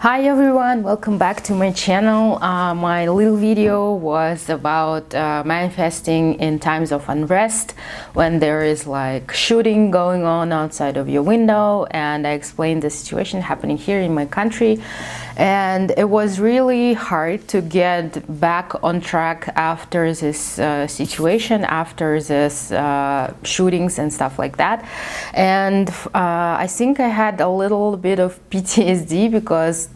Hi everyone, welcome back to my channel. My little video was about manifesting in times of unrest, when there is like shooting going on outside of your window, and I explained the situation happening here in my country. And it was really hard to get back on track after this situation, after this shootings and stuff like that. And I think I had a little bit of PTSD because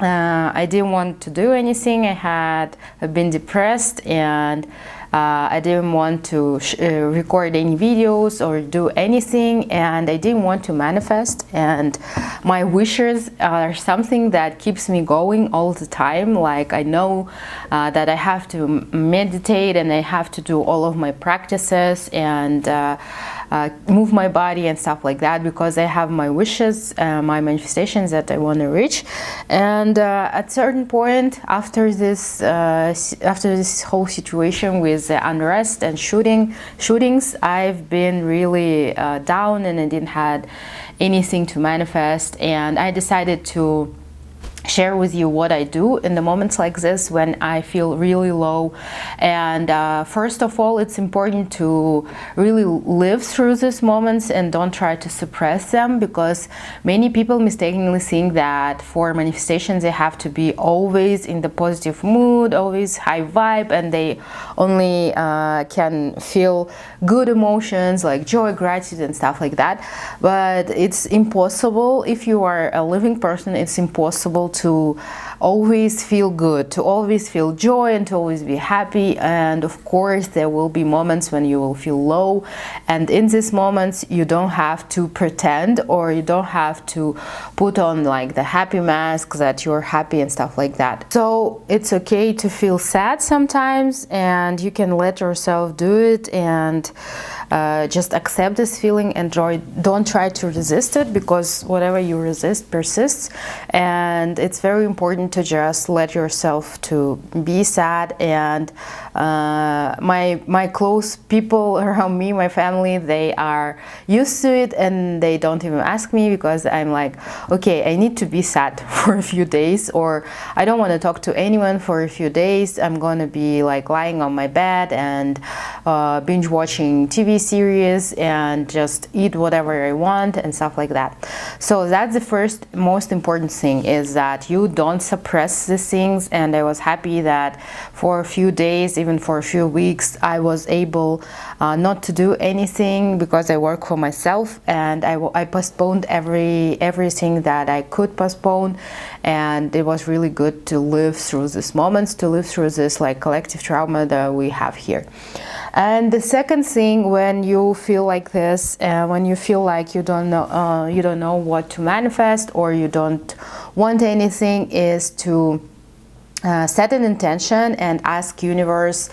I didn't want to do anything. I've been depressed, and I didn't want to record any videos or do anything, and I didn't want to manifest. And my wishes are something that keeps me going all the time. Like I know that I have to meditate and I have to do all of my practices and move my body and stuff like that, because I have my wishes, my manifestations that I want to reach. And at certain point after this whole situation with unrest and shootings, I've been really down, and I didn't had anything to manifest. And I decided to share with you what I do in the moments like this when I feel really low. And first of all, it's important to really live through these moments and don't try to suppress them, because many people mistakenly think that for manifestations they have to be always in the positive mood, always high vibe, and they only can feel good emotions like joy, gratitude and stuff like that. But it's impossible. If you are a living person, it's impossible to always feel good, to always feel joy, and to always be happy. And of course there will be moments when you will feel low, and in these moments you don't have to pretend, or you don't have to put on like the happy mask that you're happy and stuff like that. So it's okay to feel sad sometimes, and you can let yourself do it, and just accept this feeling, enjoy. Don't try to resist it, because whatever you resist persists. And it's very important to just let yourself to be sad. And my close people around me, my family, they are used to it, and they don't even ask me, because I'm like, okay, I need to be sad for a few days, or I don't want to talk to anyone for a few days. I'm gonna be like lying on my bed and binge watching TV series and just eat whatever I want and stuff like that. So that's the first most important thing, is that you don't suppress these things. And I was happy that for a few days, even for a few weeks, I was able not to do anything, because I work for myself, and I postponed everything that I could postpone. And it was really good to live through these moments, to live through this like collective trauma that we have here. And the second thing, when you feel like this, when you feel like you don't know what to manifest, or you don't want anything, is to set an intention and ask universe,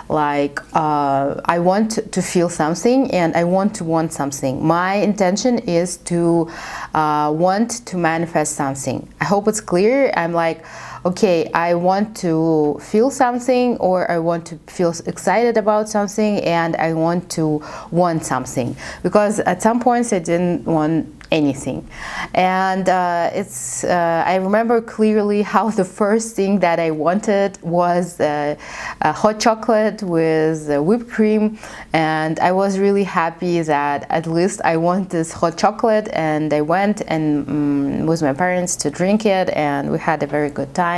like I want to feel something, and I want to want something. My intention is to want to manifest something. I hope it's clear. I'm like, okay, I want to feel something, or I want to feel excited about something, and I want to want something, because at some points I didn't want anything. And I remember clearly how the first thing that I wanted was a hot chocolate with whipped cream, and I was really happy that at least I want this hot chocolate. And I went and with my parents to drink it, and we had a very good time.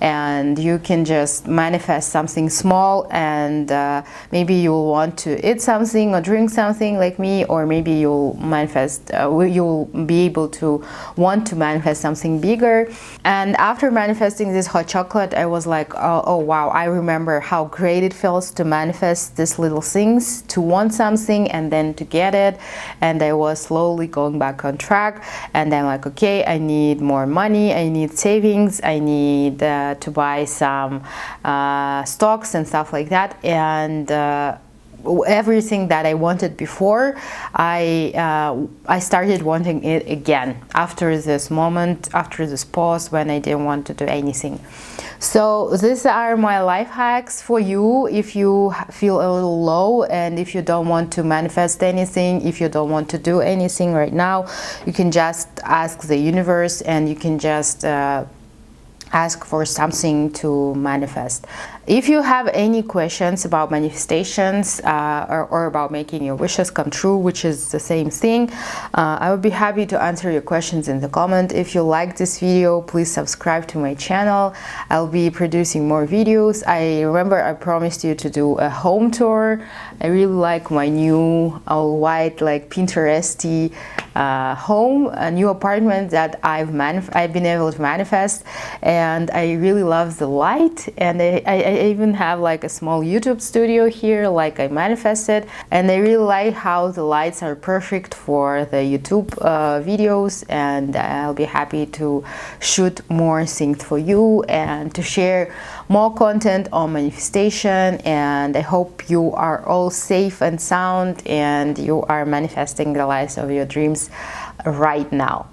And you can just manifest something small, and maybe you'll want to eat something or drink something like me, or maybe you'll manifest you'll be able to want to manifest something bigger. And after manifesting this hot chocolate, I was like, oh wow, I remember how great it feels to manifest these little things, to want something and then to get it. And I was slowly going back on track, and I'm like, okay, I need more money, I need savings, I need to buy some stocks and stuff like that. And everything that I wanted before, I started wanting it again after this moment, after this pause when I didn't want to do anything. So these are my life hacks for you if you feel a little low and if you don't want to manifest anything, if you don't want to do anything right now. You can just ask the universe and you can just ask for something to manifest. If you have any questions about manifestations or about making your wishes come true, which is the same thing, I would be happy to answer your questions in the comment. If you like this video, please subscribe to my channel. I'll be producing more videos. I remember I promised you to do a home tour. I really like my new all white, like Pinteresty home, a new apartment that I've been able to manifest, and I really love the light, and I even have like a small YouTube studio here like I manifested, and I really like how the lights are perfect for the YouTube videos, and I'll be happy to shoot more things for you and to share more content on manifestation. And I hope you are all safe and sound and you are manifesting the lives of your dreams right now.